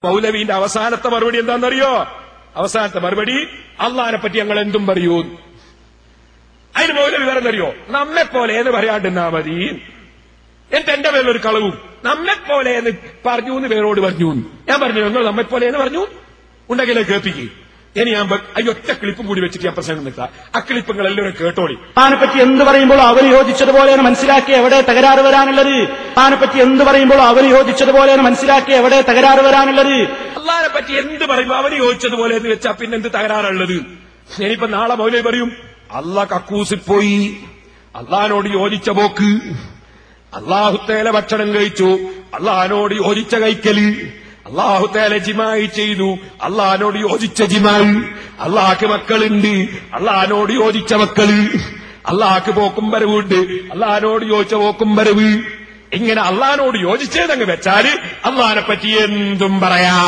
മൗലവിന്റെ അവസാനത്തെ മറുപടി എന്താണെന്നറിയോ? അവസാനത്തെ മറുപടി അള്ളാഹിനെ പറ്റി ഞങ്ങൾ എന്തും പറയൂ. അതിന് മൗലവി വേറെന്നറിയോ? നമ്മെപ്പോലെ എന്ന് പറയാണ്ടിരുന്നാ മതി. എന്നിട്ട് എന്റെ പേരിലൊരു കളവും നമ്മെപ്പോലെ എന്ന് പറഞ്ഞു എന്ന് പേരോട് പറഞ്ഞു. ഞാൻ പറഞ്ഞു നിങ്ങൾ നമ്മെപ്പോലെ എന്ന് പറഞ്ഞു ഉണ്ടെങ്കിലേ കേൾപ്പിക്കും. ഇനി ഞാൻ ഒറ്റ ക്ലിപ്പും കൂടി വെച്ചിട്ട് ഞാൻ പ്രസംഗം നിൽക്കാം. ആ ക്ലിപ്പുകൾ എല്ലാവരും കേട്ടോളി. താനെപ്പറ്റി എന്ത് പറയുമ്പോൾ അവർ യോജിച്ചതുപോലെയാണ് മനസ്സിലാക്കി എവിടെ തകരാറ് വരാനുള്ളത്? താനെപ്പറ്റി എന്ത് പറയുമ്പോൾ അവർ യോജിച്ചതുപോലെയാണ് മനസ്സിലാക്കി എവിടെ തകരാറ് വരാനുള്ളത്? അള്ളാഹിനെ പറ്റി എന്ത് പറയുമ്പോൾ അവർ യോജിച്ചതുപോലെ എന്ന് വെച്ചാൽ പിന്നെ എന്ത് തകരാറുള്ളത്? ഇനിയിപ്പോ നാളെ മൗലവി പറയും അള്ളാഹ് കക്കൂസിൽ പോയി, അള്ളാഹിനോട് യോജിച്ച പോക്ക്, അള്ളാഹുത്തേല ഭക്ഷണം കഴിച്ചു, അള്ളാഹിനോട് യോജിച്ച കൈക്കല്, അള്ളാഹുത്തേല ജിമായി ചെയ്തു, അള്ളാഹിനോട് യോജിച്ച ജിമായി, അള്ളാഹ്ക്ക് മക്കളുണ്ട്, അള്ളാഹിനോട് യോജിച്ച മക്കള്, അള്ളാഹ്ക്ക് പോക്കും വരവുണ്ട്, അള്ളാഹിനോട് യോജിച്ച പോക്കും വരവ്. ഇങ്ങനെ അള്ളാഹിനോട് യോജിച്ചതങ്ങ് വെച്ചാല് അള്ളാഹിനെ പറ്റി എന്തും പറയാ.